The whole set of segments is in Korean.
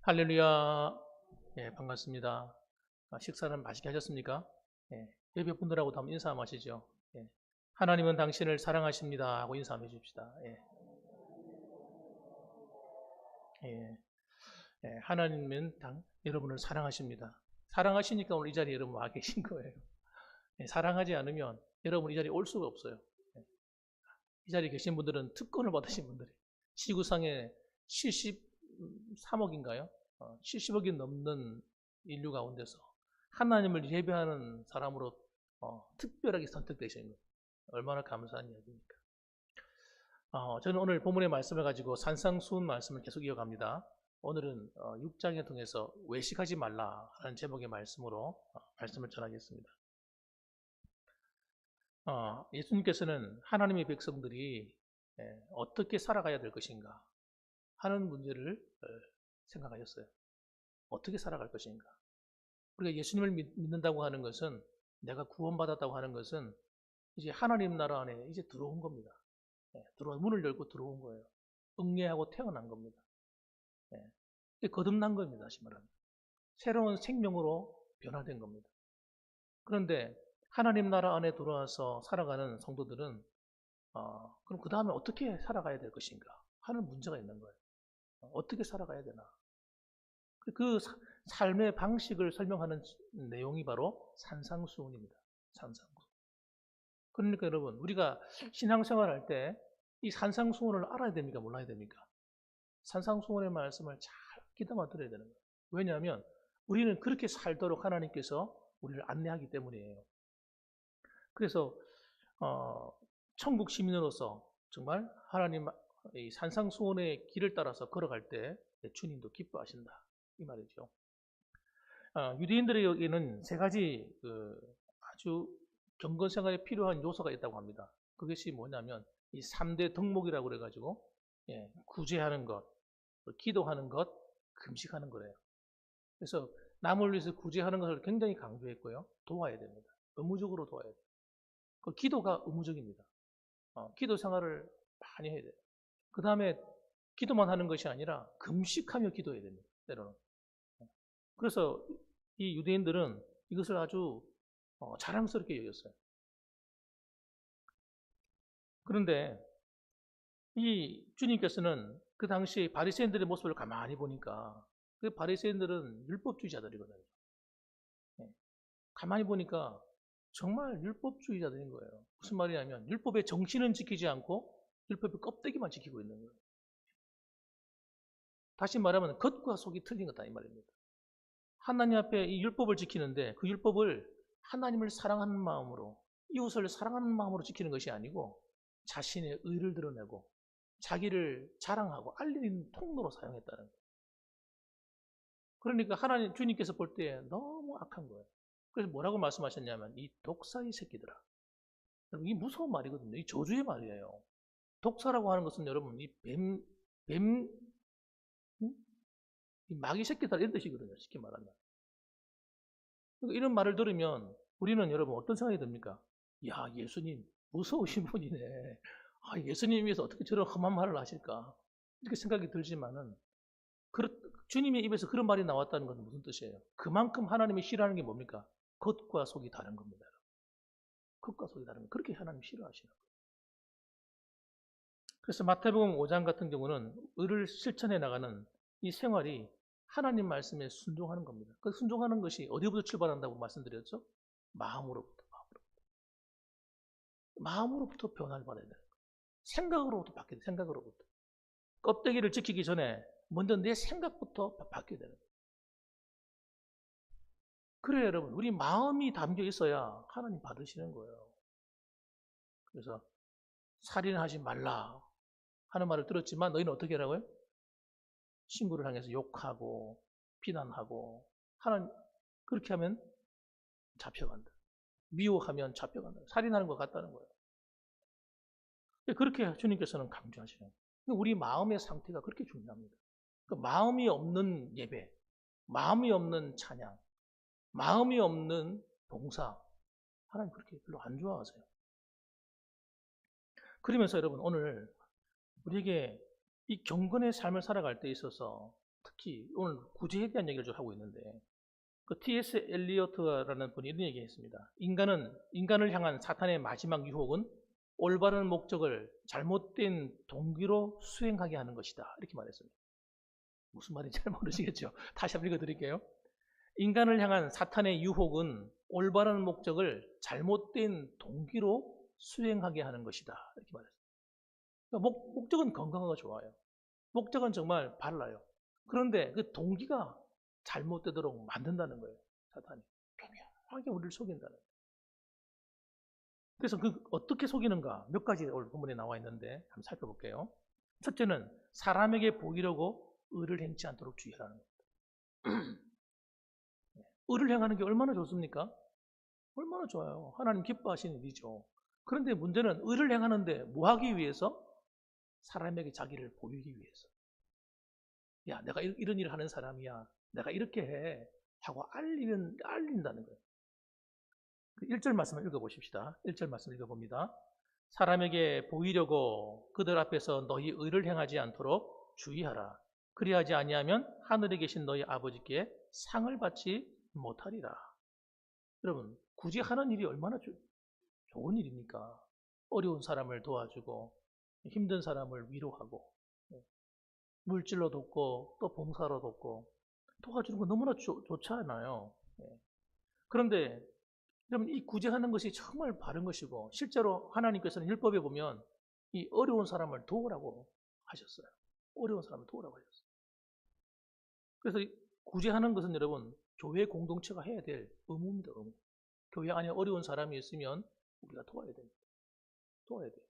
할렐루야. 예, 반갑습니다. 식사는 맛있게 하셨습니까? 예, 예배 분들하고도 한번 인사 한번 하시죠. 예, 하나님은 당신을 사랑하십니다 하고 인사 한번 해줍시다. 예, 하나님은 여러분을 사랑하십니다. 사랑하시니까 오늘 이 자리에 여러분 와 계신 거예요. 사랑하지 않으면 여러분 이 자리에 올 수가 없어요. 예, 이 자리에 계신 분들은 특권을 받으신 분들이 지구상에 73억인가요? 70억이 넘는 인류 가운데서 하나님을 예배하는 사람으로 특별하게 선택되신 것. 얼마나 감사한 이야기입니까? 저는 오늘 본문의 말씀을 가지고 산상수훈 말씀을 계속 이어갑니다. 오늘은 6장을 통해서 외식하지 말라라는 제목의 말씀으로 말씀을 전하겠습니다. 예수님께서는 하나님의 백성들이 어떻게 살아가야 될 것인가 하는 문제를 생각하셨어요. 어떻게 살아갈 것인가. 우리가 예수님을 믿는다고 하는 것은, 내가 구원받았다고 하는 것은 이제 하나님 나라 안에 이제 들어온 겁니다. 문을 열고 들어온 거예요. 응례하고 태어난 겁니다. 거듭난 겁니다. 다시 말하면 새로운 생명으로 변화된 겁니다. 그런데 하나님 나라 안에 들어와서 살아가는 성도들은 그럼 그 다음에 어떻게 살아가야 될 것인가 하는 문제가 있는 거예요. 어떻게 살아가야 되나. 그 삶의 방식을 설명하는 내용이 바로 산상수훈입니다. 산상수훈. 그러니까 여러분, 우리가 신앙생활 할 때 이 산상수훈을 알아야 됩니까? 몰라야 됩니까? 산상수훈의 말씀을 잘 귀담아 들어야 되는 거예요. 왜냐하면 우리는 그렇게 살도록 하나님께서 우리를 안내하기 때문이에요. 그래서 천국 시민으로서 정말 하나님 이 산상수훈의 길을 따라서 걸어갈 때 주님도 기뻐하신다. 이 말이죠. 유대인들에게는 세 가지 아주 경건 생활에 필요한 요소가 있다고 합니다. 그것이 뭐냐면 이 3대 덕목이라고 그래가지고 구제하는 것, 기도하는 것, 금식하는 거래요. 그래서 남을 위해서 구제하는 것을 굉장히 강조했고요. 도와야 됩니다. 의무적으로 도와야 돼요. 그 기도가 의무적입니다. 기도 생활을 많이 해야 돼요. 그 다음에 기도만 하는 것이 아니라 금식하며 기도해야 됩니다. 때로는. 그래서 이 유대인들은 이것을 아주 자랑스럽게 여겼어요. 그런데 이 주님께서는 그 당시 바리새인들의 모습을 가만히 보니까 그 바리새인들은 율법주의자들이거든요. 가만히 보니까 정말 율법주의자들인 거예요. 무슨 말이냐면 율법의 정신은 지키지 않고 율법의 껍데기만 지키고 있는 거예요. 다시 말하면 겉과 속이 틀린 거다 이 말입니다. 하나님 앞에 이 율법을 지키는데 그 율법을 하나님을 사랑하는 마음으로, 이웃을 사랑하는 마음으로 지키는 것이 아니고 자신의 의를 드러내고 자기를 자랑하고 알리는 통로로 사용했다는 거예요. 그러니까 하나님 주님께서 볼 때 너무 악한 거예요. 그래서 뭐라고 말씀하셨냐면 이 독사의 새끼들아. 여러분, 이 무서운 말이거든요. 이 저주의 말이에요. 독사라고 하는 것은 여러분 이 이 마귀 새끼들 이런 뜻이거든요. 쉽게 말하면. 그러니까 이런 말을 들으면 우리는 여러분 어떤 생각이 듭니까? 야, 예수님 무서우신 분이네. 예수님 위해서 어떻게 저런 험한 말을 하실까? 이렇게 생각이 들지만은 주님의 입에서 그런 말이 나왔다는 것은 무슨 뜻이에요? 그만큼 하나님이 싫어하는 게 뭡니까? 겉과 속이 다른 겁니다. 겉과 속이 다른 거. 그렇게 하나님 싫어하시는 거예요. 그래서 마태복음 5장 같은 경우는 의를 실천해 나가는 이 생활이 하나님 말씀에 순종하는 겁니다. 그 순종하는 것이 어디부터 출발한다고 말씀드렸죠? 마음으로부터. 마음으로부터 변화를 받아야 돼요. 생각으로부터 바뀌어야 돼요. 생각으로부터. 껍데기를 지키기 전에 먼저 내 생각부터 바뀌어야 되는 거예요. 그래요, 여러분. 우리 마음이 담겨 있어야 하나님 받으시는 거예요. 그래서 살인하지 말라 하는 말을 들었지만 너희는 어떻게 하라고요? 친구를 향해서 욕하고 비난하고 그렇게 하면 잡혀간다. 미워하면 잡혀간다. 살인하는 것 같다는 거예요. 그렇게 주님께서는 강조하시는 거예요. 우리 마음의 상태가 그렇게 중요합니다. 마음이 없는 예배, 마음이 없는 찬양, 마음이 없는 봉사, 하나님 그렇게 별로 안 좋아하세요. 그러면서 여러분 오늘 우리에게 이 경건의 삶을 살아갈 때 있어서 특히 오늘 구제에 대한 얘기를 좀 하고 있는데, 그 T.S. 엘리어트라는 분이 이런 얘기했습니다. 인간을 향한 사탄의 마지막 유혹은 올바른 목적을 잘못된 동기로 수행하게 하는 것이다. 이렇게 말했습니다. 무슨 말인지 잘 모르시겠죠? 다시 한번 읽어드릴게요. 인간을 향한 사탄의 유혹은 올바른 목적을 잘못된 동기로 수행하게 하는 것이다. 이렇게 말했습니다. 그러니까 목적은 건강하고 좋아요. 목적은 정말 발라요. 그런데 그 동기가 잘못되도록 만든다는 거예요. 사탄이. 교묘하게 우리를 속인다는 거예요. 그래서 어떻게 속이는가 몇 가지 오늘 본문에 나와 있는데 한번 살펴볼게요. 첫째는 사람에게 보이려고 의를 행치 않도록 주의하라는 겁니다. 의를 행하는 게 얼마나 좋습니까? 얼마나 좋아요. 하나님 기뻐하시는 일이죠. 그런데 문제는 의를 행하는데 뭐 하기 위해서? 사람에게 자기를 보이기 위해서. 야, 내가 이런 일을 하는 사람이야. 내가 이렇게 해. 하고 알린다는 거예요. 1절 말씀을 읽어보십시다. 1절 말씀 읽어봅니다. 사람에게 보이려고 그들 앞에서 너희 의를 행하지 않도록 주의하라. 그리하지 아니하면 하늘에 계신 너희 아버지께 상을 받지 못하리라. 여러분, 굳이 하는 일이 얼마나 좋은 일입니까? 어려운 사람을 도와주고 힘든 사람을 위로하고 물질로 돕고 또 봉사로 돕고 도와주는 거 너무나 좋잖아요. 그런데 여러분, 이 구제하는 것이 정말 바른 것이고 실제로 하나님께서는 율법에 보면 이 어려운 사람을 도우라고 하셨어요. 어려운 사람을 도우라고 하셨어요. 그래서 구제하는 것은 여러분 교회 공동체가 해야 될 의무입니다. 의무. 교회 안에 어려운 사람이 있으면 우리가 도와야 됩니다. 도와야 돼요.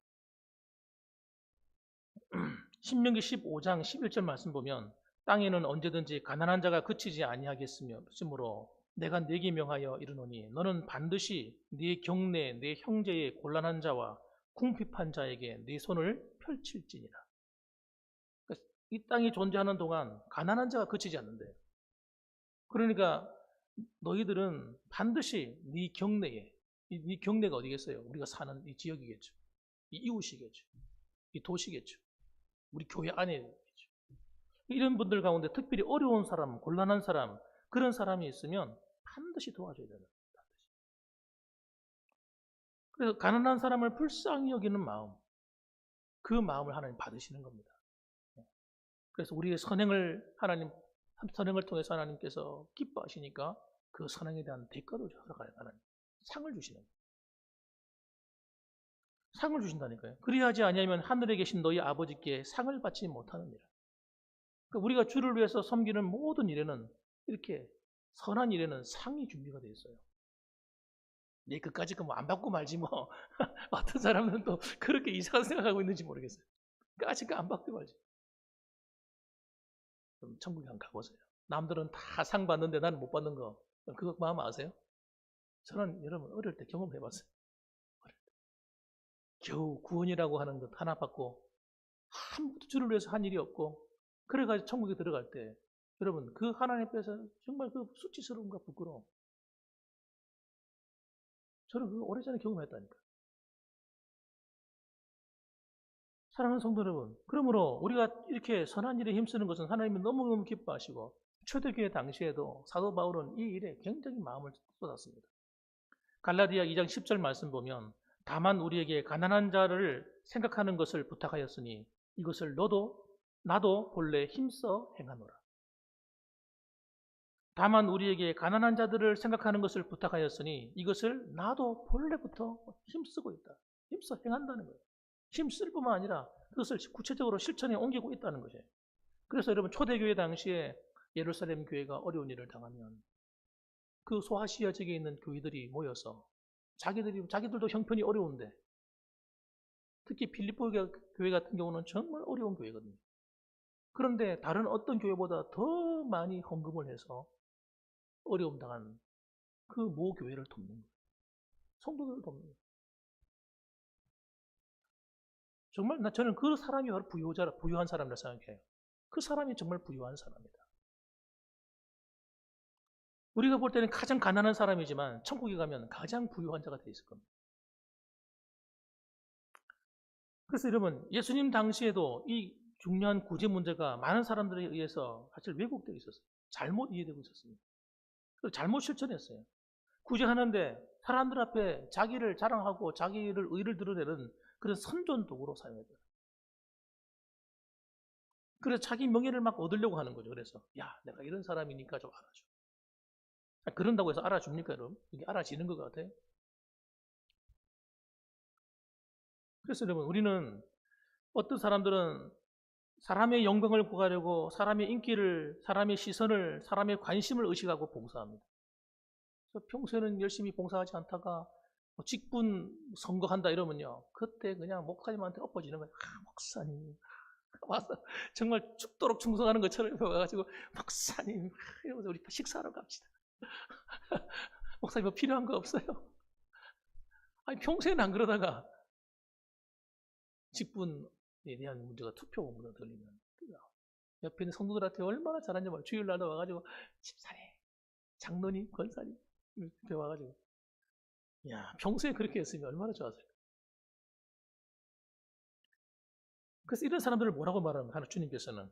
신명기 15장 11절 말씀 보면 땅에는 언제든지 가난한 자가 그치지 아니하겠으므로 내가 네게 명하여 이르노니 너는 반드시 네 경내 네 형제의 곤란한 자와 궁핍한 자에게 네 손을 펼칠지니라. 그러니까 이 땅이 존재하는 동안 가난한 자가 그치지 않는데요. 그러니까 너희들은 반드시 네 경내에, 네 경내가 어디겠어요? 우리가 사는 이 지역이겠죠. 이 이웃이겠죠. 이 도시겠죠. 우리 교회 안에겠죠. 이런 분들 가운데 특별히 어려운 사람, 곤란한 사람, 그런 사람이 있으면 반드시 도와줘야 된다. 그래서 가난한 사람을 불쌍히 여기는 마음, 그 마음을 하나님 받으시는 겁니다. 그래서 우리의 선행을 통해서 하나님께서 기뻐하시니까 그 선행에 대한 대가도 하나님 상을 주시는 거예요. 상을 주신다니까요. 그리하지 아니하면 하늘에 계신 너희 아버지께 상을 받지 못하느니라. 그러니까 우리가 주를 위해서 섬기는 모든 일에는 이렇게 선한 일에는 상이 준비가 되어 있어요. 네, 그까짓 거 뭐 안 받고 말지 뭐. 어떤 사람은 또 그렇게 이상한 생각하고 있는지 모르겠어요. 그까짓 거 안 받고 말지. 그럼 천국에 한번 가보세요. 남들은 다 상 받는데 나는 못 받는 거. 그거 마음 아세요? 저는 여러분 어릴 때 경험해봤어요. 어릴 때. 겨우 구원이라고 하는 것 하나 받고 아무것도 주를 위해서 한 일이 없고 그래가지고 천국에 들어갈 때 여러분 그 하나님 앞에서 정말 그 수치스러움과 부끄러움 저는 그거 오래전에 경험했다니까. 사랑하는 성도 여러분, 그러므로 우리가 이렇게 선한 일에 힘쓰는 것은 하나님이 너무너무 기뻐하시고 초대교회 당시에도 사도 바울은 이 일에 굉장히 마음을 쏟았습니다. 갈라디아 2장 10절 말씀 보면 다만 우리에게 가난한 자를 생각하는 것을 부탁하였으니 이것을 나도 본래 힘써 행하노라. 다만 우리에게 가난한 자들을 생각하는 것을 부탁하였으니 이것을 나도 본래부터 힘쓰고 있다. 힘써 행한다는 거예요. 힘쓸 뿐만 아니라 그것을 구체적으로 실천에 옮기고 있다는 거죠. 그래서 여러분 초대교회 당시에 예루살렘 교회가 어려운 일을 당하면 그 소아시아 지역에 있는 교회들이 모여서 자기들도 형편이 어려운데 특히 필리포 교회 같은 경우는 정말 어려운 교회거든요. 그런데 다른 어떤 교회보다 더 많이 헌금을 해서 어려움 당한 그 모 교회를 돕는 거예요. 성도들을 돕는 거예요. 정말 저는 그 사람이 바로 부유한 사람이라 생각해요. 그 사람이 정말 부유한 사람이다. 우리가 볼 때는 가장 가난한 사람이지만 천국에 가면 가장 부유한 자가 되어 있을 겁니다. 그래서 여러분 예수님 당시에도 이 중요한 구제 문제가 많은 사람들에 의해서 사실 왜곡되어 있었어요. 잘못 이해되고 있었습니다. 그리고 잘못 실천했어요. 구제하는데 사람들 앞에 자기를 자랑하고 자기를 의를 드러내는 그런 선전 도구로 사용해요. 그래서 자기 명예를 막 얻으려고 하는 거죠. 그래서 야, 내가 이런 사람이니까 좀 알아줘. 그런다고 해서 알아줍니까, 여러분? 이게 알아지는 것 같아요? 그래서 여러분, 우리는 어떤 사람들은 사람의 영광을 구하려고 사람의 인기를, 사람의 시선을, 사람의 관심을 의식하고 봉사합니다. 그래서 평소에는 열심히 봉사하지 않다가 뭐 직분 선거한다 이러면요. 그때 그냥 목사님한테 엎어지는 거예요. 아, 목사님. 와서 정말 죽도록 충성하는 것처럼 와가지고 목사님 이러면서 우리 식사하러 갑시다. 목사님 뭐 필요한 거 없어요? 아니 평소에는 안 그러다가 직분에 대한 문제가 투표 공부가 들리면 옆에 있는 성도들한테 얼마나 잘하는지 몰라요. 주일날 와가지고 집사님, 장로님, 권사님 이렇게 와가지고 야 평소에 그렇게 했으면 얼마나 좋았을까. 그래서 이런 사람들을 뭐라고 말하면 하나 주님께서는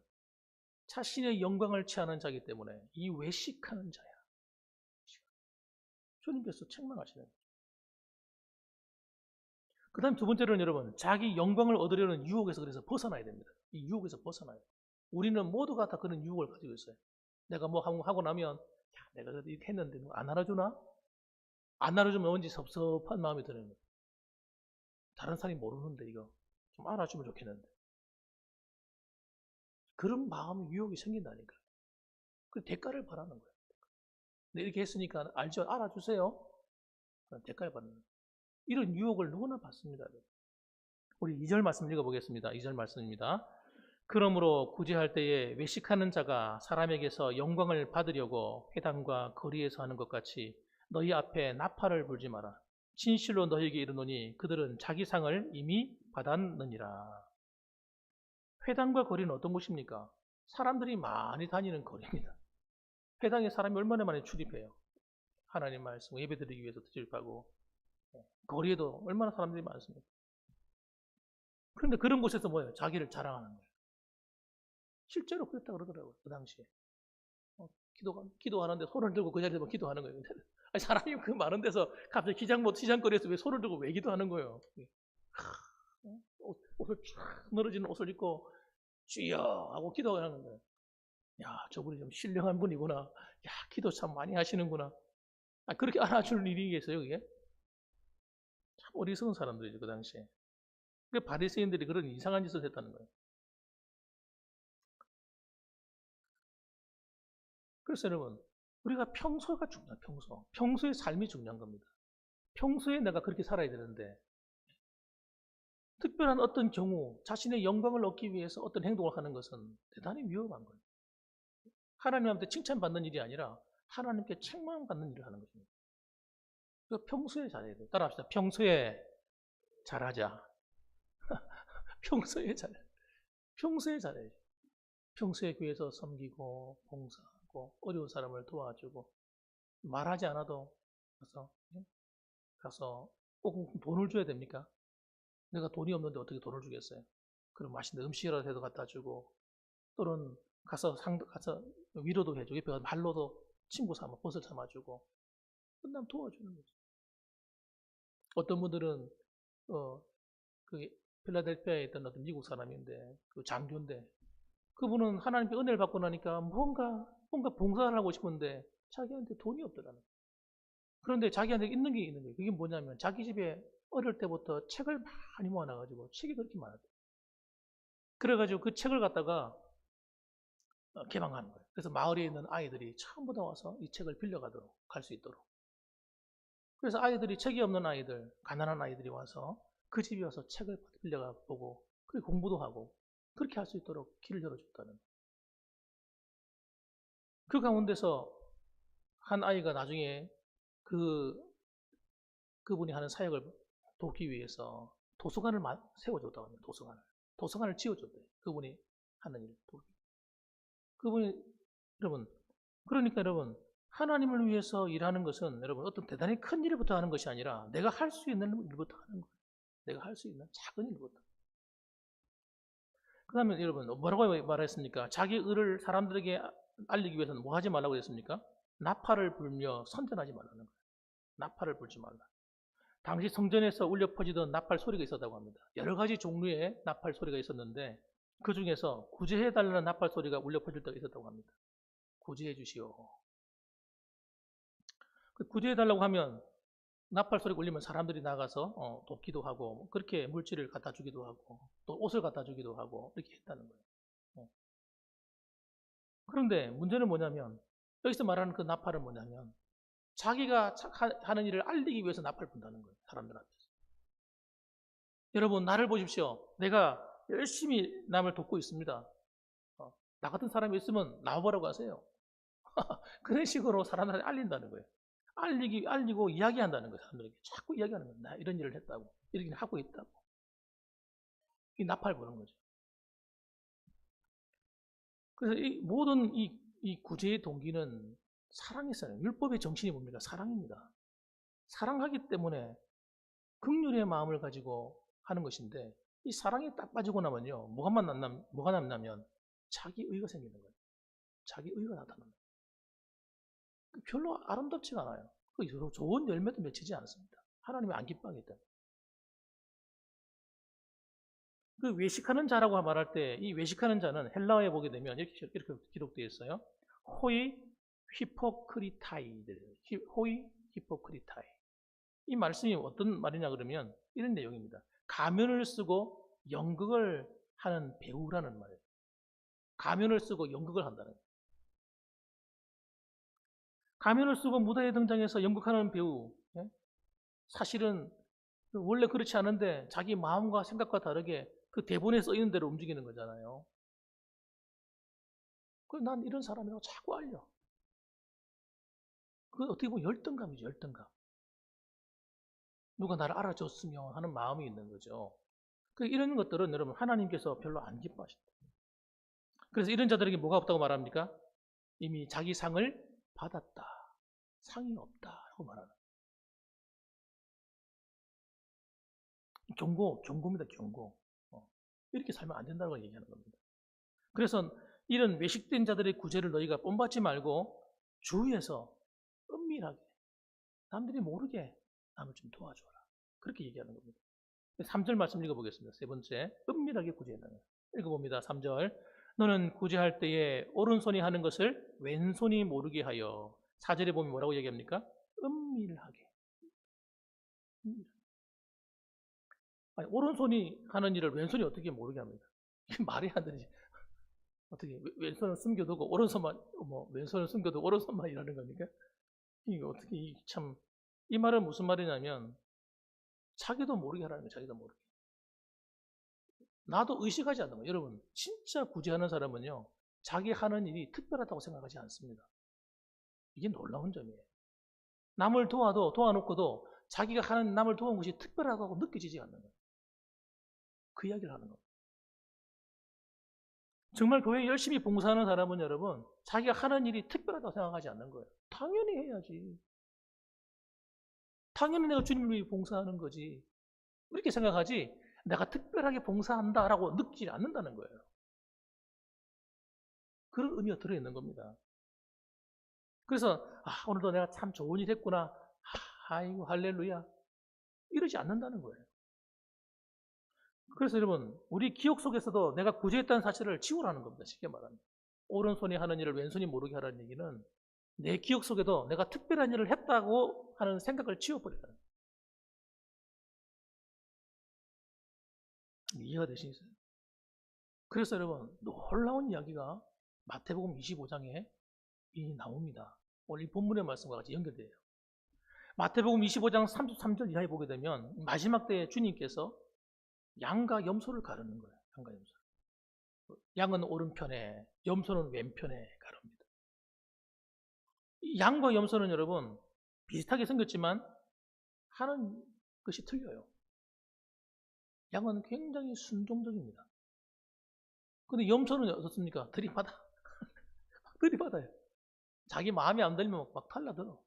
자신의 영광을 취하는 자이기 때문에 이 외식하는 자야. 주님께서 책망하시는 거예요. 그 다음 두 번째로는 여러분, 자기 영광을 얻으려는 유혹에서 그래서 벗어나야 됩니다. 이 유혹에서 벗어나요. 우리는 모두가 다 그런 유혹을 가지고 있어요. 내가 뭐 하고 나면, 야, 내가 이렇게 했는데 누가 안 알아주나? 안 알아주면 왠지 섭섭한 마음이 드는 거예요. 다른 사람이 모르는데 이거 좀 알아주면 좋겠는데. 그런 마음 유혹이 생긴다니까. 그 대가를 바라는 거예요. 근데 이렇게 했으니까 알죠? 알아주세요. 대가를 받는 거예요. 이런 유혹을 누구나 받습니다. 우리 2절 말씀 읽어보겠습니다. 2절 말씀입니다. 그러므로 구제할 때에 외식하는 자가 사람에게서 영광을 받으려고 회당과 거리에서 하는 것 같이 너희 앞에 나팔을 불지 마라. 진실로 너희에게 이르노니 그들은 자기 상을 이미 받았느니라. 회당과 거리는 어떤 곳입니까? 사람들이 많이 다니는 거리입니다. 회당에 사람이 얼마나 많이 출입해요. 하나님 말씀 예배드리기 위해서 출입하고 거리에도 얼마나 사람들이 많습니까? 그런데 그런 곳에서 뭐예요? 자기를 자랑하는 거예요. 실제로 그랬다 그러더라고요. 그 당시에. 기도하는데 손을 들고 그 자리에서 기도하는 거예요. 아니, 사람이 그 많은 데서 갑자기 시장거리에서 왜 손을 들고 왜 기도하는 거예요? 옷을 쫙 늘어지는 옷을 입고 주여 하고 기도하는 거예요. 야, 저분이 좀 신령한 분이구나. 야, 기도 참 많이 하시는구나. 그렇게 알아줄 일이겠어요, 그게? 참 어리석은 사람들이죠, 그 당시에. 그 바리새인들이 그런 이상한 짓을 했다는 거예요. 그래서 여러분, 우리가 평소가 중요해요, 평소. 평소의 삶이 중요한 겁니다. 평소에 내가 그렇게 살아야 되는데, 특별한 어떤 경우, 자신의 영광을 얻기 위해서 어떤 행동을 하는 것은 대단히 위험한 거예요. 하나님한테 칭찬받는 일이 아니라 하나님께 책망받는 일을 하는 것입니다. 그러니까 평소에 잘해야 돼요. 따라합시다. 평소에 잘하자. 평소에 잘해. 평소에 잘해야죠. 평소에 교회에서 섬기고 봉사하고 어려운 사람을 도와주고 말하지 않아도 가서 꼭 돈을 줘야 됩니까? 내가 돈이 없는데 어떻게 돈을 주겠어요? 그럼 맛있는 음식이라도 해도 갖다 주고 또는 가서 위로도 해주고 옆에 가서 말로도 친구 삼아 버스 참아주고 끝나면 도와주는 거죠. 어떤 분들은 그 필라델피아에 있던 어떤 미국 사람인데 그 장교인데 그분은 하나님께 은혜를 받고 나니까 뭔가 봉사를 하고 싶은데 자기한테 돈이 없더라는 거예요. 그런데 자기한테 있는 게 있는 거예요. 그게 뭐냐면 자기 집에 어릴 때부터 책을 많이 모아놔가지고 책이 그렇게 많았대요. 그래가지고 그 책을 갖다가 개방하는 거예요. 그래서 마을에 있는 아이들이 전부 다 와서 이 책을 빌려가도록 갈 수 있도록. 그래서 아이들이 책이 없는 아이들, 가난한 아이들이 와서 그 집에 와서 책을 빌려가 보고 그렇게 공부도 하고 그렇게 할 수 있도록 길을 열어줬다는 거예요. 그 가운데서 한 아이가 나중에 그분이 하는 사역을 돕기 위해서 도서관을 세워줬다고 합니다. 도서관을 지어줬대요. 그분이 하는 일. 그분이 여러분 그러니까 여러분 하나님을 위해서 일하는 것은 여러분 어떤 대단히 큰 일부터 하는 것이 아니라 내가 할 수 있는 일부터 하는 거예요. 내가 할 수 있는 작은 일부터. 그 다음에 여러분, 뭐라고 말했습니까? 자기 의를 사람들에게 알리기 위해서는 뭐 하지 말라고 했습니까? 나팔을 불며 선전하지 말라는 거예요. 나팔을 불지 말라. 당시 성전에서 울려 퍼지던 나팔 소리가 있었다고 합니다. 여러 가지 종류의 나팔 소리가 있었는데 그 중에서 구제해달라는 나팔 소리가 울려 퍼질 때가 있었다고 합니다. 구제해 주시오. 구제해달라고 하면 나팔 소리가 울리면 사람들이 나가서 돕기도 하고 그렇게 물질을 갖다 주기도 하고 또 옷을 갖다 주기도 하고 이렇게 했다는 거예요. 그런데 문제는 뭐냐면 여기서 말하는 그 나팔은 뭐냐면 자기가 하는 일을 알리기 위해서 나팔을 분다는 거예요. 사람들 앞에서. 여러분 나를 보십시오. 내가 열심히 남을 돕고 있습니다. 나 같은 사람이 있으면 나와보라고 하세요. 그런 식으로 사람들한테 알린다는 거예요. 알리고 이야기한다는 거예요. 사람들에게 자꾸 이야기하는 거예요. 나 이런 일을 했다고, 이런 일을 하고 있다고. 이 나팔 보는 거죠. 그래서 이 모든 이 구제의 동기는 사랑이었어요. 율법의 정신이 뭡니까? 사랑입니다. 사랑하기 때문에 긍휼의 마음을 가지고 하는 것인데 이 사랑이 딱 빠지고 나면요. 뭐가 남냐면 자기 의가 생기는 거예요. 자기 의가 나타나는 거예요. 별로 아름답지가 않아요. 좋은 열매도 맺히지 않습니다. 하나님이 안 기뻐하기 때문에. 그 외식하는 자라고 말할 때 이 외식하는 자는 헬라어에 보게 되면 이렇게 기록되어 있어요. 호이 히포크리타이. 호이 히포크리타이. 이 말씀이 어떤 말이냐 그러면 이런 내용입니다. 가면을 쓰고 연극을 하는 배우라는 말이에요. 가면을 쓰고 연극을 한다는 거예요. 가면을 쓰고 무대에 등장해서 연극하는 배우. 사실은 원래 그렇지 않은데 자기 마음과 생각과 다르게 그 대본에 써 있는 대로 움직이는 거잖아요. 난 이런 사람이라고 자꾸 알려. 그 어떻게 보면 열등감이죠, 열등감. 누가 나를 알아줬으면 하는 마음이 있는 거죠. 이런 것들은 여러분 하나님께서 별로 안 기뻐하신다. 그래서 이런 자들에게 뭐가 없다고 말합니까? 이미 자기 상을 받았다. 상이 없다라고 말하는. 경고입니다, 경고. 이렇게 살면 안 된다고 얘기하는 겁니다. 그래서 이런 외식된 자들의 구제를 너희가 뽐받지 말고 주위에서 은밀하게 남들이 모르게 남을 좀 도와줘라. 그렇게 얘기하는 겁니다. 3절 말씀 읽어보겠습니다. 세 번째, 은밀하게 구제해달라. 읽어봅니다. 3절. 너는 구제할 때에 오른손이 하는 것을 왼손이 모르게 하여. 4절에 보면 뭐라고 얘기합니까? 은밀하게. 아니, 오른손이 하는 일을 왼손이 어떻게 모르게 합니까? 이게 말이 안 되지. 어떻게 왼손은 숨겨두고 오른손만 왼손을 숨겨두고 오른손만 일하는 겁니까? 이게 어떻게 참 이 말은 무슨 말이냐면 자기도 모르게 하라는 거예요. 자기도 모르게. 나도 의식하지 않는 거예요. 여러분 진짜 구제하는 사람은요 자기 하는 일이 특별하다고 생각하지 않습니다. 이게 놀라운 점이에요. 남을 도와놓고도 자기가 하는 남을 도운 것이 특별하다고 느껴지지 않는 거예요. 그 이야기를 하는 거예요. 정말 교회에 열심히 봉사하는 사람은 여러분 자기가 하는 일이 특별하다고 생각하지 않는 거예요. 당연히 해야지. 당연히 내가 주님을 위해 봉사하는 거지. 이렇게 생각하지 내가 특별하게 봉사한다라고 느끼지 않는다는 거예요. 그런 의미가 들어있는 겁니다. 그래서 오늘도 내가 참 좋은 일 했구나. 아이고 할렐루야. 이러지 않는다는 거예요. 그래서 여러분 우리 기억 속에서도 내가 구제했다는 사실을 지우라는 겁니다. 쉽게 말하면. 오른손이 하는 일을 왼손이 모르게 하라는 얘기는 내 기억 속에도 내가 특별한 일을 했다고 하는 생각을 지워버리라는 거예요. 이해가 되시겠어요? 그래서 여러분 놀라운 이야기가 마태복음 25장에 나옵니다. 오늘 이 본문의 말씀과 같이 연결돼요. 마태복음 25장 33절 이하에 보게 되면 마지막 때에 주님께서 양과 염소를 가르는 거예요. 양과 염소. 양은 오른편에, 염소는 왼편에 가릅니다. 양과 염소는 여러분 비슷하게 생겼지만 하는 것이 틀려요. 양은 굉장히 순종적입니다. 근데 염소는 어떻습니까? 들이받아. 들이받아요. 자기 마음에 안 들면 막 달라들어.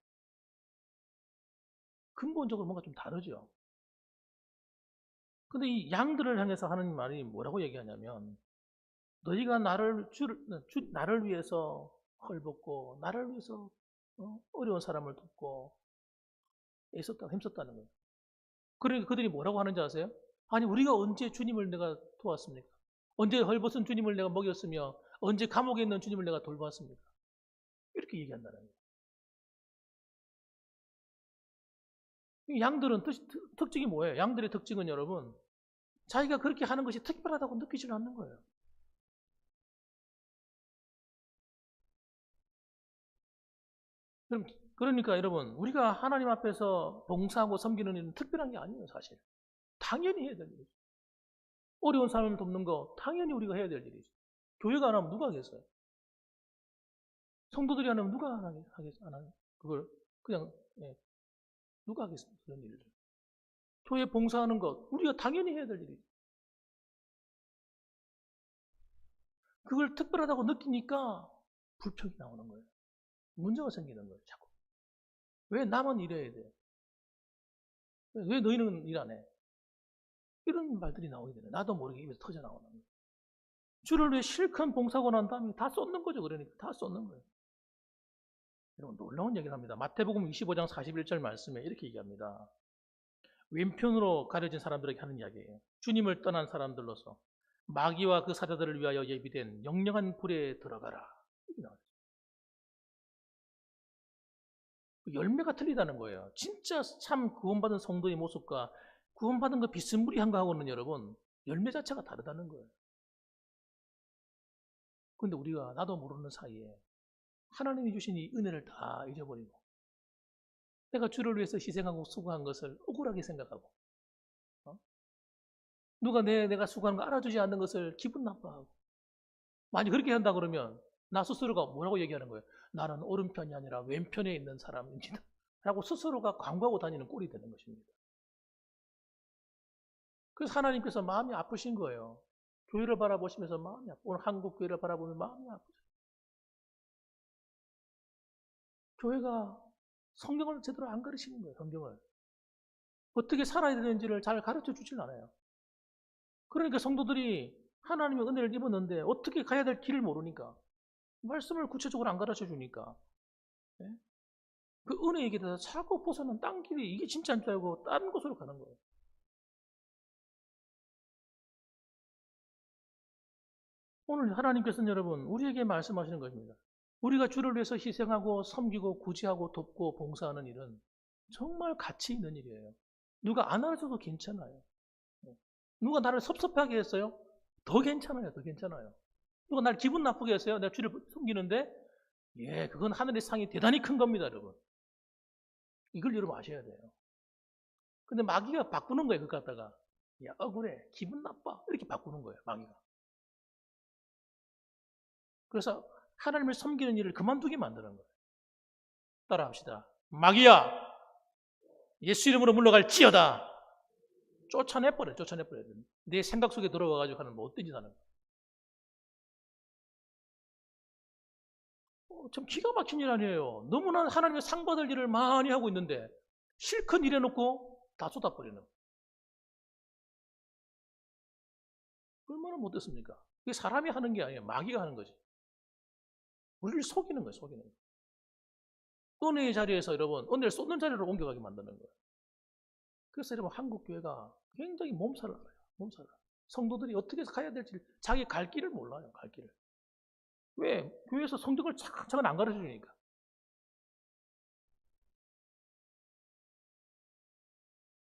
근본적으로 뭔가 좀 다르죠. 근데 이 양들을 향해서 하는 말이 뭐라고 얘기하냐면 너희가 나를 위해서 헐벗고 나를 위해서 어려운 사람을 돕고 힘썼다는 거예요. 그러니까 그들이 뭐라고 하는지 아세요? 아니 우리가 언제 주님을 내가 도왔습니까? 언제 헐벗은 주님을 내가 먹였으며 언제 감옥에 있는 주님을 내가 돌보았습니까? 이렇게 얘기한다는 거예요. 양들은 특징이 뭐예요? 양들의 특징은 여러분 자기가 그렇게 하는 것이 특별하다고 느끼지는 않는 거예요. 그러니까 여러분 우리가 하나님 앞에서 봉사하고 섬기는 일은 특별한 게 아니에요. 사실 당연히 해야 될 일이죠. 어려운 사람을 돕는 거 당연히 우리가 해야 될 일이죠. 교회가 안 하면 누가 하겠어요? 성도들이 안 하면 누가 안 하겠어요? 그걸 그냥 누가 하겠습니까? 그런 일을. 교회 봉사하는 것 우리가 당연히 해야 될 일이죠. 그걸 특별하다고 느끼니까 불평이 나오는 거예요. 문제가 생기는 거예요. 자꾸. 왜 나만 일해야 돼? 왜 너희는 일 안 해? 이런 말들이 나오게 되네. 나도 모르게 입에서 터져 나오는 거예요. 주를 위해 실컷 봉사하고 난 다음에 다 쏟는 거죠. 그러니까 다 쏟는 거예요. 여러분 놀라운 얘기를 합니다. 마태복음 25장 41절 말씀에 이렇게 얘기합니다. 왼편으로 가려진 사람들에게 하는 이야기예요. 주님을 떠난 사람들로서 마귀와 그 사자들을 위하여 예비된 영영한 불에 들어가라. 이렇게 나와요. 열매가 틀리다는 거예요. 진짜 참 구원받은 성도의 모습과 구원받은 그 비스무리한 거하고는 여러분 열매 자체가 다르다는 거예요. 그런데 우리가 나도 모르는 사이에 하나님이 주신 이 은혜를 다 잊어버리고 내가 주를 위해서 희생하고 수고한 것을 억울하게 생각하고 누가 내가 수고한 거 알아주지 않는 것을 기분 나빠하고 만약 그렇게 한다 그러면 나 스스로가 뭐라고 얘기하는 거예요? 나는 오른편이 아니라 왼편에 있는 사람입니다. 라고 스스로가 광고하고 다니는 꼴이 되는 것입니다. 그래서 하나님께서 마음이 아프신 거예요. 교회를 바라보시면서 마음이 아프고 오늘 한국 교회를 바라보면 마음이 아프죠. 교회가 성경을 제대로 안 가르치는 거예요. 성경을. 어떻게 살아야 되는지를 잘 가르쳐 주질 않아요. 그러니까 성도들이 하나님의 은혜를 입었는데 어떻게 가야 될 길을 모르니까 말씀을 구체적으로 안 가르쳐 주니까 그 은혜 얘기에 대해서 자꾸 벗어난 딴 길이 이게 진짜인 줄 알고 다른 곳으로 가는 거예요. 오늘 하나님께서는 여러분 우리에게 말씀하시는 것입니다. 우리가 주를 위해서 희생하고 섬기고 구제하고 돕고 봉사하는 일은 정말 가치 있는 일이에요. 누가 안 알아줘도 괜찮아요. 누가 나를 섭섭하게 했어요? 더 괜찮아요. 더 괜찮아요. 누가 나를 기분 나쁘게 했어요? 내가 주를 섬기는데 그건 하늘의 상이 대단히 큰 겁니다. 여러분. 이걸 여러분 아셔야 돼요. 근데 마귀가 바꾸는 거예요. 그거 갖다가 야 억울해. 기분 나빠. 이렇게 바꾸는 거예요. 마귀가. 그래서 하나님을 섬기는 일을 그만두게 만드는 거예요. 따라합시다. 마귀야 예수 이름으로 물러갈지어다. 쫓아내버려야 돼. 내 생각 속에 들어와가지고 하는 못된 짓 하는 거예요. 참 기가 막힌 일 아니에요. 너무나 하나님의 상 받을 일을 많이 하고 있는데 실컷 일해놓고 다 쏟아버리는 거예요. 얼마나 못됐습니까? 그게 사람이 하는 게 아니에요. 마귀가 하는 거지. 우리를 속이는 거예요. 속이는 거예요. 은혜의 자리에서 여러분 은혜를 쏟는 자리로 옮겨가게 만드는 거예요. 그래서 여러분 한국 교회가 굉장히 몸살을 앓아요. 몸살을. 성도들이 어떻게 가야 될지 자기 갈 길을 몰라요. 갈 길을. 왜? 교회에서 성경을 차근차근 안 가르쳐 주니까.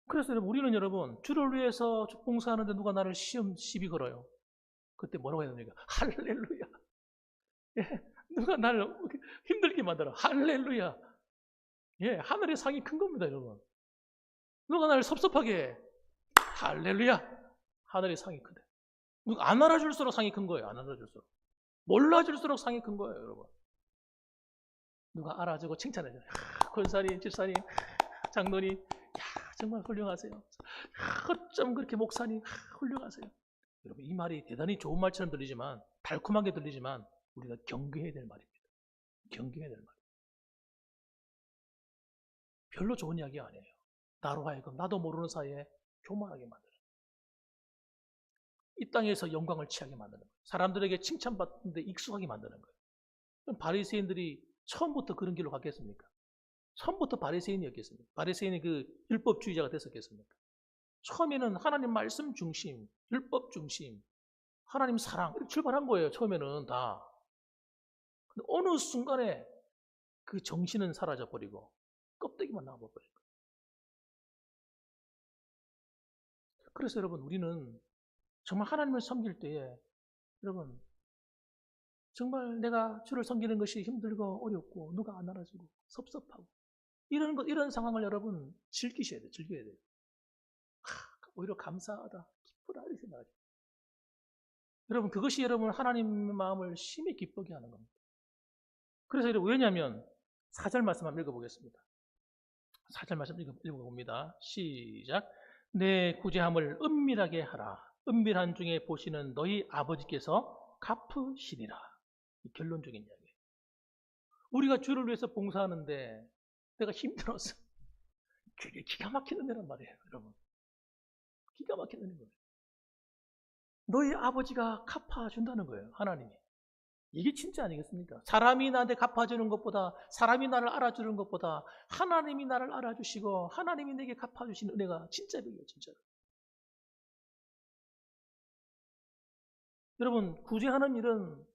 그래서 우리는 여러분 주를 위해서 봉사하는데 누가 나를 시비 걸어요. 그때 뭐라고 해야 됩니까? 할렐루야. 누가 나를 힘들게 만들어. 할렐루야. 하늘의 상이 큰 겁니다, 여러분. 누가 나를 섭섭하게 해. 할렐루야. 하늘의 상이 크대. 누가 안 알아줄수록 상이 큰 거예요. 안 알아줄수록. 몰라줄수록 상이 큰 거예요, 여러분. 누가 알아주고 칭찬해줘요. 권사님, 집사님, 장로님, 정말 훌륭하세요. 어쩜 그렇게 목사님, 훌륭하세요. 여러분, 이 말이 대단히 좋은 말처럼 들리지만, 달콤하게 들리지만, 우리가 경계해야 될 말입니다. 경계해야 될 말. 별로 좋은 이야기 아니에요. 나로 하여금 나도 모르는 사이에 교만하게 만드는. 이 땅에서 영광을 취하게 만드는 거예요. 사람들에게 칭찬받는데 익숙하게 만드는 거예요. 그럼 바리새인들이 처음부터 그런 길로 갔겠습니까? 처음부터 바리새인이었겠습니까? 바리새인이 그 율법주의자가 됐었겠습니까? 처음에는 하나님 말씀 중심, 율법 중심, 하나님 사랑 이렇게 출발한 거예요. 처음에는 다. 근데 어느 순간에 그 정신은 사라져버리고 껍데기만 나와버린 거예요. 그래서 여러분 우리는 정말 하나님을 섬길 때에 여러분 정말 내가 주를 섬기는 것이 힘들고 어렵고 누가 안 알아주고 섭섭하고 이런 상황을 여러분 즐기셔야 돼요. 즐겨야 돼요. 오히려 감사하다, 기쁘다 이렇게 생각하죠. 여러분 그것이 여러분 하나님의 마음을 심히 기쁘게 하는 겁니다. 그래서 여러분 왜냐하면 4절 말씀 한번 읽어보겠습니다. 4절 말씀 읽어봅니다. 시작. 내 구제함을 은밀하게 하라. 은밀한 중에 보시는 너희 아버지께서 갚으시리라. 결론적인 이야기예요. 우리가 주를 위해서 봉사하는데 내가 힘들어서 그게 기가 막히는 데란 말이에요. 여러분 기가 막히는 거예요. 너희 아버지가 갚아준다는 거예요. 하나님이. 이게 진짜 아니겠습니까? 사람이 나한테 갚아주는 것보다 사람이 나를 알아주는 것보다 하나님이 나를 알아주시고 하나님이 내게 갚아주시는 은혜가 진짜 별이에요. 진짜로. 여러분 구제하는 일은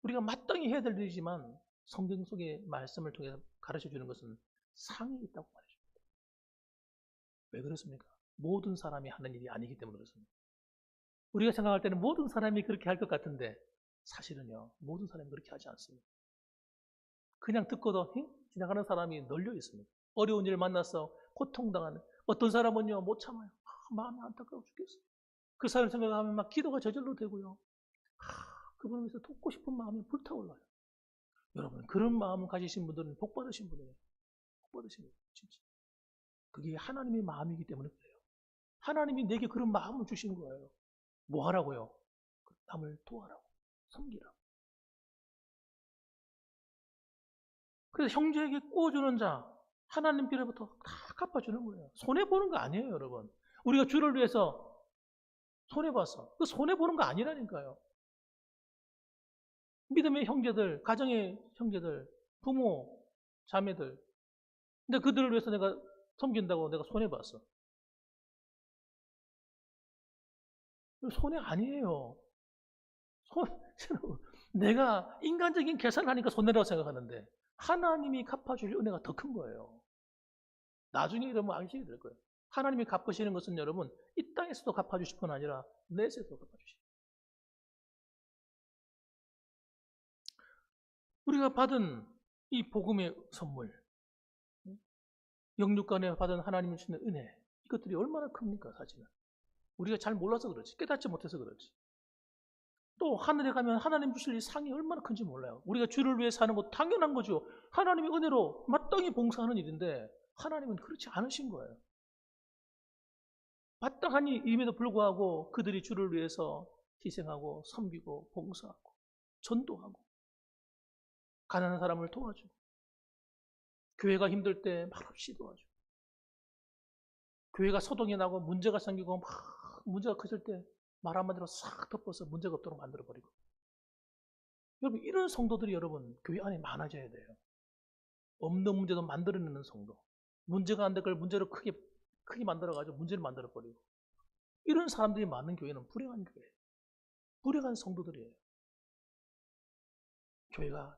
우리가 마땅히 해야 될 일이지만 성경 속의 말씀을 통해서 가르쳐주는 것은 상이 있다고 말해줍니다. 왜 그렇습니까? 모든 사람이 하는 일이 아니기 때문에 그렇습니다. 우리가 생각할 때는 모든 사람이 그렇게 할 것 같은데 사실은요 모든 사람이 그렇게 하지 않습니다. 그냥 듣고도 지나가는 사람이 널려 있습니다. 어려운 일 만나서 고통당하는 어떤 사람은요 못 참아요. 마음이 안타까워 죽겠어요. 그 사람 생각하면 막 기도가 저절로 되고요. 그분을 위해서 돕고 싶은 마음이 불타올라요. 여러분 그런 마음을 가지신 분들은 복 받으신 분이에요. 복 받으신 분이에요. 진짜. 그게 하나님의 마음이기 때문에 그래요. 하나님이 내게 그런 마음을 주신 거예요. 뭐 하라고요? 남을 도와라고, 섬기라고. 그래서 형제에게 구워주는 자, 하나님께로부터 다 갚아주는 거예요. 손해보는 거 아니에요, 여러분. 우리가 주를 위해서 손해봤어. 그 손해보는 거 아니라니까요. 믿음의 형제들, 가정의 형제들, 부모, 자매들. 근데 그들을 위해서 내가 섬긴다고 내가 손해봤어. 손해 아니에요. 내가 인간적인 계산을 하니까 손해라고 생각하는데 하나님이 갚아줄 은혜가 더 큰 거예요. 나중에 여러분 아시게 될 거예요. 하나님이 갚으시는 것은 여러분 이 땅에서도 갚아주실 뿐 아니라 내세도 갚아주시고 우리가 받은 이 복음의 선물 영육간에 받은 하나님이 주시는 은혜 이것들이 얼마나 큽니까 사실은. 우리가 잘 몰라서 그렇지 깨닫지 못해서 그렇지. 또 하늘에 가면 하나님 주실 이 상이 얼마나 큰지 몰라요. 우리가 주를 위해서 하는 것 당연한 거죠. 하나님의 은혜로 마땅히 봉사하는 일인데 하나님은 그렇지 않으신 거예요. 마땅한 일임에도 불구하고 그들이 주를 위해서 희생하고 섬기고 봉사하고 전도하고 가난한 사람을 도와주고 교회가 힘들 때 말없이 도와주고 교회가 소동이 나고 문제가 생기고 막 문제가 커질 때 말 한마디로 싹 덮어서 문제가 없도록 만들어버리고 여러분 이런 성도들이 여러분 교회 안에 많아져야 돼요. 없는 문제도 만들어내는 성도 문제가 안 될 걸 문제로 크게 만들어가지고 문제를 만들어버리고 이런 사람들이 많은 교회는 불행한 교회예요. 불행한 성도들이에요. 교회가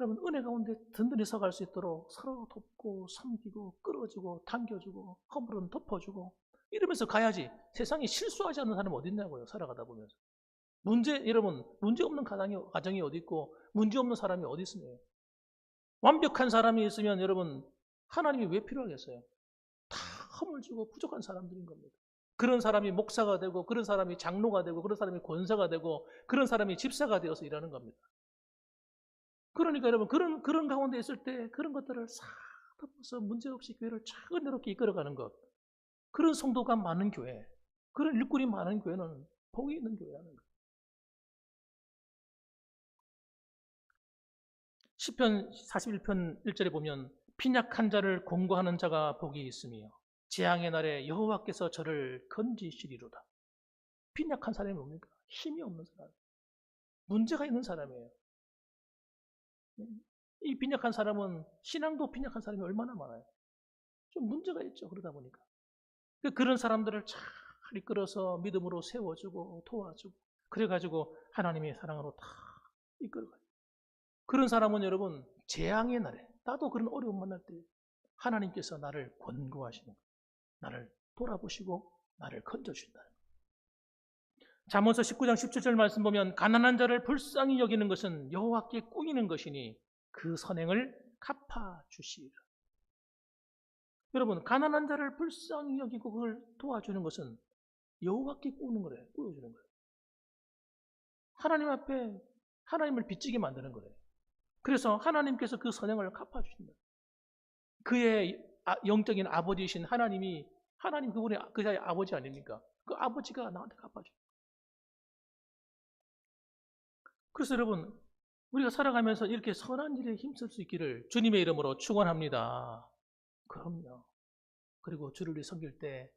여러분 은혜 가운데 든든히 서갈 수 있도록 서로 돕고 섬기고 끌어주고 당겨주고 허물은 덮어주고 이러면서 가야지. 세상에 실수하지 않는 사람이 어디 있냐고요. 살아가다 보면서. 여러분 문제 없는 가정이 어디 있고 문제 없는 사람이 어디 있으며 완벽한 사람이 있으면 여러분 하나님이 왜 필요하겠어요? 다 허물지고 부족한 사람들인 겁니다. 그런 사람이 목사가 되고 그런 사람이 장로가 되고 그런 사람이 권사가 되고 그런 사람이 집사가 되어서 일하는 겁니다. 그러니까 여러분 그런 가운데 있을 때 그런 것들을 싹 덮어서 문제없이 교회를 쫙 은혜롭게 이끌어가는 것 그런 성도가 많은 교회 그런 일꾼이 많은 교회는 복이 있는 교회라는 거예요. 시편 41편 1절에 보면 빈약한 자를 공고하는 자가 복이 있으며 재앙의 날에 여호와께서 저를 건지시리로다. 빈약한 사람이 뭡니까? 힘이 없는 사람, 문제가 있는 사람이에요. 이 빈약한 사람은 신앙도 빈약한 사람이 얼마나 많아요. 좀 문제가 있죠. 그러다 보니까 그런 사람들을 잘 이끌어서 믿음으로 세워주고 도와주고 그래가지고 하나님의 사랑으로 다 이끌어가요. 그런 사람은 여러분 재앙의 날에 나도 그런 어려움 만날 때 하나님께서 나를 권고하시는 거예요. 나를 돌아보시고 나를 건져주신다. 잠언서 19장 17절 말씀 보면 가난한 자를 불쌍히 여기는 것은 여호와께 꾸이는 것이니 그 선행을 갚아주시리라. 여러분 가난한 자를 불쌍히 여기고 그걸 도와주는 것은 여호와께 꾸는 거래요. 꾸어주는 거예요. 하나님 앞에 하나님을 빚지게 만드는 거래요. 그래서 하나님께서 그 선행을 갚아주신다. 그의 영적인 아버지이신 하나님이 하나님 그분의 그자의 아버지 아닙니까? 그 아버지가 나한테 갚아줘. 그래서 여러분 우리가 살아가면서 이렇게 선한 일에 힘쓸 수 있기를 주님의 이름으로 축원합니다. 그럼요. 그리고 주를 위해 섬길 때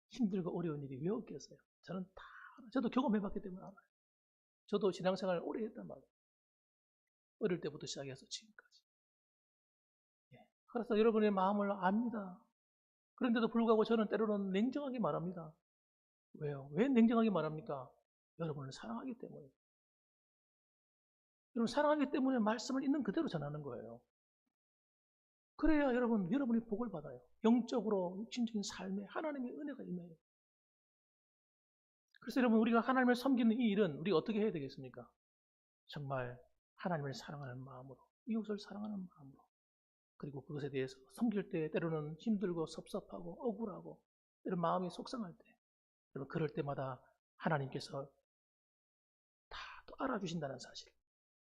힘들고 어려운 일이 왜 없겠어요? 저도 경험해봤기 때문에 알아요. 저도 신앙생활을 오래 했단 말이에요. 어릴 때부터 시작해서 지금까지. 그래서 여러분의 마음을 압니다. 그런데도 불구하고 저는 때로는 냉정하게 말합니다. 왜요? 왜 냉정하게 말합니까? 여러분을 사랑하기 때문에. 여러분 사랑하기 때문에 말씀을 있는 그대로 전하는 거예요. 그래야 여러분이 복을 받아요. 영적으로 육신적인 삶에 하나님의 은혜가 임해요. 그래서 여러분 우리가 하나님을 섬기는 이 일은 우리가 어떻게 해야 되겠습니까? 정말 하나님을 사랑하는 마음으로, 이웃을 사랑하는 마음으로, 그리고 그것에 대해서 섬길 때 때로는 힘들고 섭섭하고 억울하고 이런 마음이 속상할 때 여러분 그럴 때마다 하나님께서 다 알아주신다는 사실,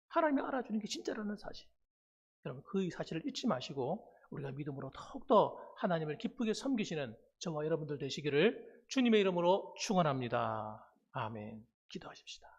하나님이 알아주는 게 진짜라는 사실, 여러분 그 사실을 잊지 마시고 우리가 믿음으로 더욱더 하나님을 기쁘게 섬기시는 저와 여러분들 되시기를 주님의 이름으로 축원합니다. 아멘. 기도하십시다.